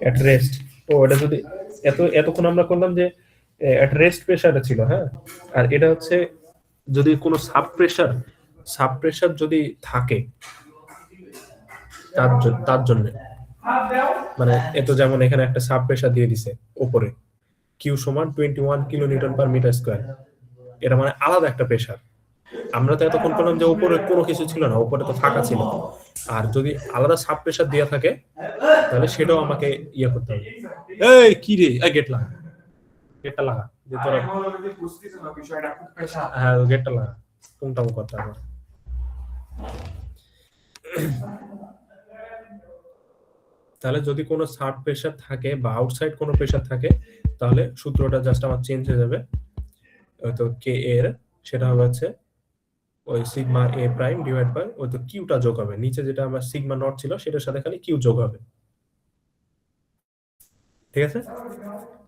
এট rest. ও এটা যদি এতক্ষণ আমরা করলাম যে এট রেস্ট প্রেসারে ছিল, হ্যাঁ। আর এটা হচ্ছে যদি কোনো সাব প্রেসার যদি থাকে তার জন্য, মানে এত যেমন এখানে একটা সাব প্রেসার দিয়ে দিছে উপরে, কিউ সমান 21 kilo newton per metre square, এটা মানে আলাদা একটা প্রেসার। আমরা তো এতক্ষণ করলাম যে উপরে কোনো কিছু ছিল না, উপরে তো ফাঁকা ছিল। আর যদি আলাদা সাব প্রেসার দেওয়া থাকে তাহলে সেটাও আমাকে ইয়ে করতে হবে। এই কি রে, গেটটা লাগা যে তোরা, হ্যাঁ গেটটা লাগা, টুংটাং করতে হবে। তাহলে যদি কোনো সাব প্রেসার থাকে বা আউটসাইড কোনো প্রেসার থাকে তাহলে সূত্রটা জাস্ট আমার চেঞ্জ হয়ে যাবে, তো কে এর সেটা হবে হচ্ছে ওই sigma a prime divide by ওই তো কিউটা যোগ হবে, নিচে যেটা আমার সিগমা নট ছিল সেটার সাথে খালি কিউ যোগ হবে। ঠিক আছে,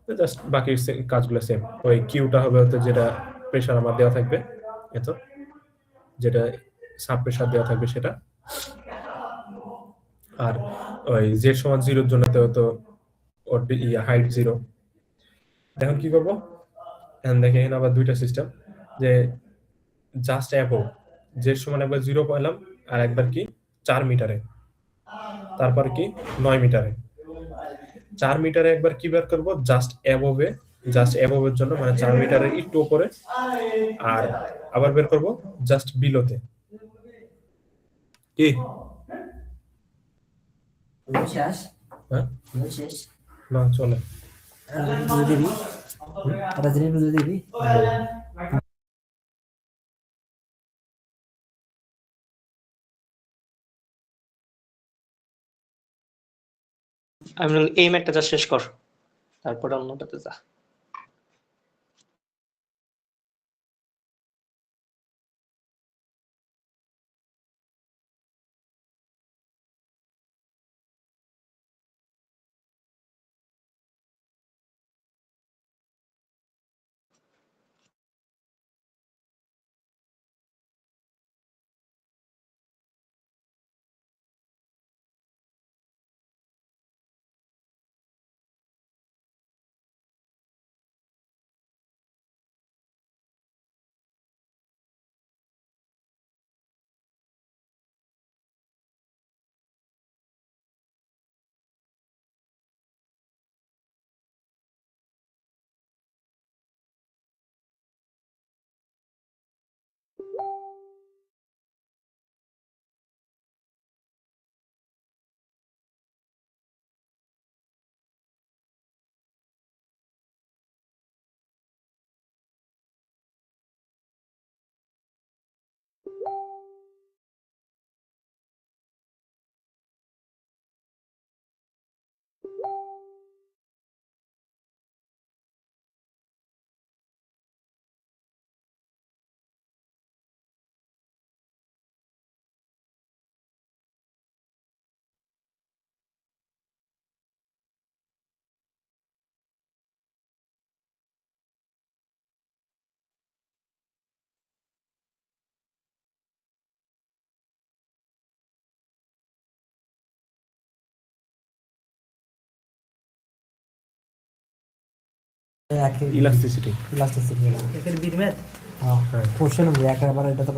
তো জাস্ট বাকি কাজগুলো সেম। ওই কিউটা হবে হচ্ছে যেটা প্রেসার আমার দেওয়া থাকবে, এত যেটা সাব প্রেসার দেওয়া থাকবে সেটা। আর ওই জেড সমান 0 এর জন্য তো ওর হাইট 0। এখন কি করবো, এখন দেখেন আবার দুইটা সিস্টেম, যে জাস্ট অ্যাবভ জেড সমান একবার 0 পাইলাম, আর একবার কি 4 মিটারে, তারপর কি 9 মিটারে। 4 মিটারে একবার কি বের করবো, জাস্ট অ্যাবভের জন্য, মানে 4 মিটারের একটু উপরে। আর আবার বের করবো জাস্ট বিলোতে। কি শেষ? হ্যাঁ শেষ? না চলে দিবি এটা জিনিস বুঝে দিবি। আমি বলি, এই ম্যাটটা যা শেষ কর, তারপরে অন্যটাতে যা। ইলাস্টিসিটি। একের বিরমেট কোশ্চেন একবার এটা তো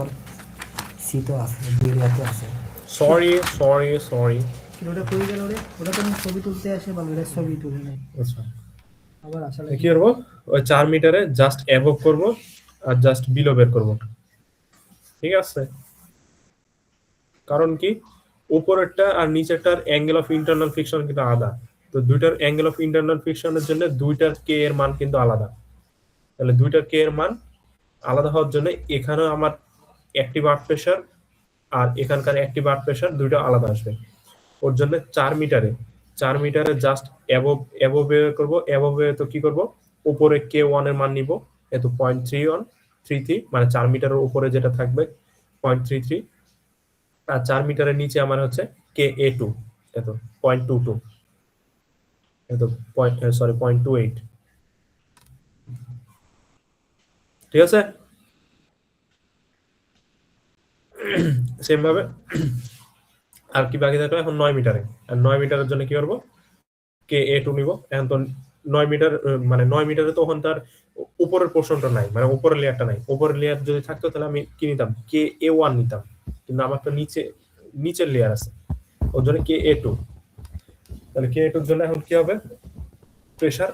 সি তো আছে, বিরিয়াতে আছে। সরি ওটা কই গেল রে? ওটা তো ছবি তুলতে আসে, বাংলাদেশ ছবি তুলে নেয়। আচ্ছা আবার আসলে কি করবো, ওই 4 মিটারে জাস্ট অ্যাবভ করবো আর জাস্ট বিলো বের করবো। ঠিক আছে, কারণ কি উপরেরটা আর নিচেরটার অ্যাঙ্গেল অফ ইন্টারনাল ফ্রিকশন কিন্তু আলাদা, তো দুইটার অ্যাঙ্গেল অফ ইন্টারনাল ফ্রিকশনের জন্য দুইটার কে এর মান কিন্তু আলাদা। তাহলে দুইটার কে এর মান আলাদা হওয়ার জন্য এখানেও আমার অ্যাক্টিভ আর্থ প্রেসার আর এখানকার অ্যাক্টিভ আর্থ প্রেসার দুইটা আলাদা আসবে। ওর জন্য 4 মিটারে জাস্ট অ্যাবভ বের করবো। অ্যাবভ তো কি করব, উপরে কে ওয়ান এর মান নিব, এত 0.3133, মানে 4 মিটারের উপরে যেটা থাকবে 0.33, আর 4 মিটারের নিচে আমার হচ্ছে কে এ টু, এত 0.22, এত সরি 0.28। ঠিক আছে, সেম ভাবে আর কি বাকি থাকলো এখন 9 মিটারে, আর 9 মিটারের জন্য কি করব, কে এ টু নিব। এখন তো 9 মিটার মানে 9 মিটারে তখন তার উপরের পোর্শনটা নাই, মানে উপরের লেয়ারটা নাই। উপরের লেয়ার যদি থাকতো তাহলে আমি কি নিতাম, কে এ ওয়ান নিতাম, কিন্তু আমার তো নিচের লেয়ার আছে, ওর জন্য কে এ টু। তাহলে কে এ টুর জন্য এখন কি হবে, প্রেসার,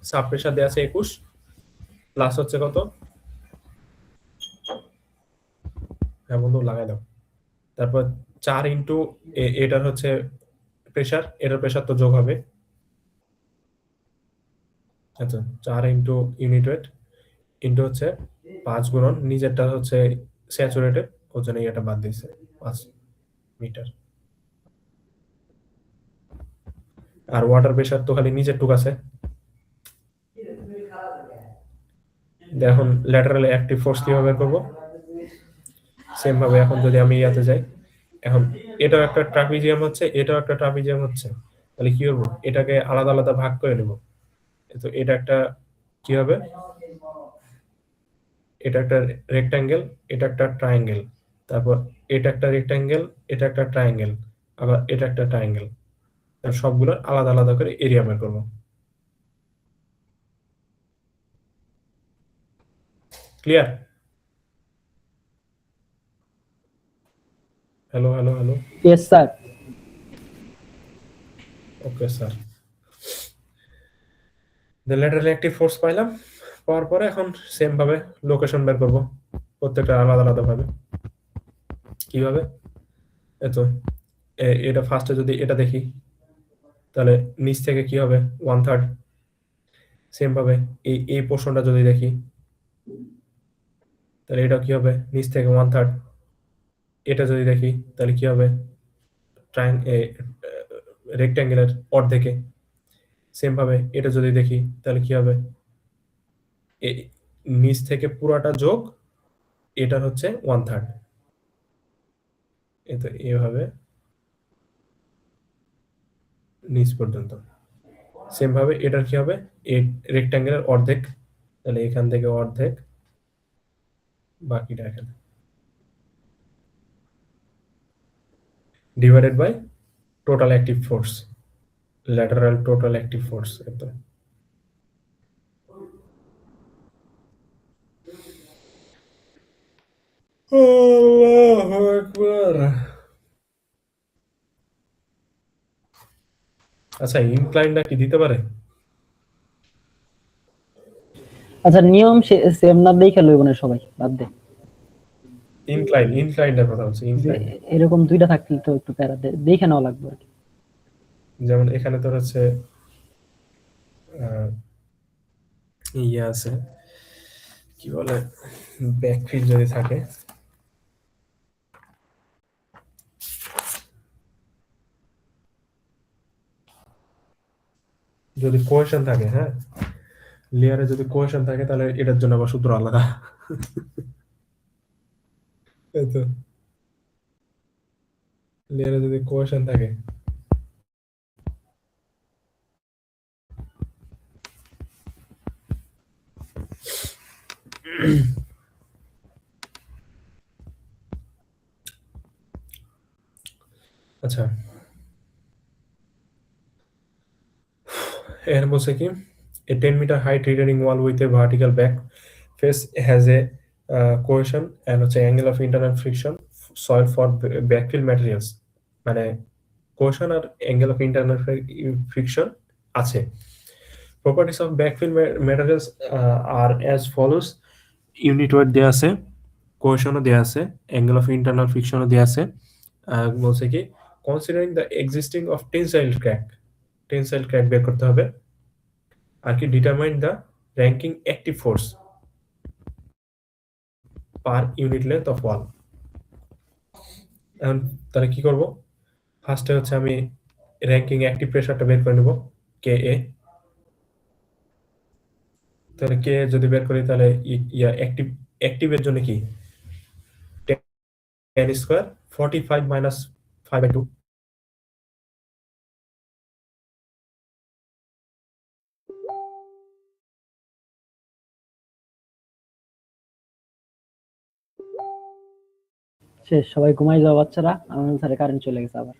সাব প্রেসার দেওয়া আছে 21, প্লাস হচ্ছে কত, হ্যাঁ বন্ধু লাগাই দাও। তারপর 4 ইন্টু এটার হচ্ছে প্রেসার, এটার প্রেসার তো যোগ হবে। আচ্ছা 4 ইন্টু ইউনিট ওয়েট ইন্টু হচ্ছে 5 গুণন নিজেরটা হচ্ছে স্যাচুরেটেড, ওর জন্য এটা বাদ দিয়েছে 5 মিটার। আর ওয়াটার প্রেসার তো খালি নিচের টুক আছে। এখন ল্যাটারাল অ্যাক্টিভ ফোর্স কিভাবে বের করবো, সেম ভাবে এখন যদি আমি ইয়াতে যাই, এখন এটাও একটা ট্রাপিজিয়াম হচ্ছে, এটাও একটা ট্রাপিজিয়াম হচ্ছে, তাহলে কি করবো, এটাকে আলাদা আলাদা ভাগ করে নেব। তো এটা একটা কি হবে, এটা একটা রেক্টাঙ্গেল, এটা একটা ট্রায়াঙ্গেল, তারপর এটা একটা রেক্টাঙ্গেল, এটা একটা ট্রায়াঙ্গেল, আবার এটা একটা ট্রায়াঙ্গেল। সবগুলোর আলাদা আলাদা করে এরিয়া বের করবো। Clear? Hello hello hello. Yes sir. Okay sir. Lateral active force পাইলাম, পাওয়ার পরে এখন সেম ভাবে লোকেশন বের করব প্রত্যেকটা আলাদা আলাদা ভাবে। কিভাবে, এতো এটা ফার্স্টে যদি এটা দেখি, তাহলে নিচ থেকে কি হবে 1/3। সেম ভাবে এই পোর্শনটা যদি দেখি, তাহলে এটা কি হবে নিচ থেকে 1/3। এটা যদি দেখি তাহলে কি হবে, রেক্ট্যাঙ্গেলের অর্ধেকে। সেম ভাবে এটা যদি দেখি তাহলে কি হবে, নিচ থেকে পুরাটা যোগ এটা হচ্ছে 1/3। এটা এভাবে নিচ পর্যন্ত। সেম ভাবে এটার কি হবে, এই রেক্ট্যাঙ্গেলের অর্ধেক, তাহলে এখান থেকে অর্ধেক, বাকিটা এখানে divided by total active force, lateral total active force. একদম আল্লাহু আকবার। আচ্ছা ইনক্লাইনটা কি দিতে পারে? আচ্ছা নিয়ম সেম না দেখে লইব না সবাই, বাদ দে। ইনক্লাইনটার কথা হচ্ছে, ইনক্লাইন। এরকম দুইটা থাকলে তো একটু প্যারা দেখে নেওয়া লাগবে আর কি। যেমন এখানে তোর হচ্ছে ইয়ে আছে, কি বলে, ব্যাকফিল যদি থাকে, যদি কোহেশন থাকে, হ্যাঁ লেয়ারে যদি কোহেশন থাকে তাহলে এটার জন্য আবার সূত্র আলাদা। এই তো লেয়ারে যদি কোহেশন থাকে, আচ্ছা এর বলছে কি, a 10 meter height retaining wall with a vertical back face has a cohesion and হচ্ছে angle of internal friction soil for backfill materials, মানে cohesion R angle of internal friction আছে। properties of backfill materials are as follows: unit weight দেয়া আছে, cohesion ও দেয়া আছে, angle of internal friction ও দেয়া আছে। বলছে কি, considering the existing of tensile crack বের করতে হবে। আর কি, determine the ranking active force per unit length of wall. এখন তাহলে কি করব, ফার্স্টে হচ্ছে আমি র্যাঙ্কিং অ্যাক্টিভ প্রেসারটা বের করে নেব, কে এ। তাহলে কে যদি বের করি তাহলে ইয়া অ্যাক্টিভের জন্য কি, 10 স্কয়ার 45 মাইনাস 5/2 শেষ, সবাই ঘুমাই যাও বাচ্চারা, আমার স্যারে কারেন্ট চলে গেছে আবার।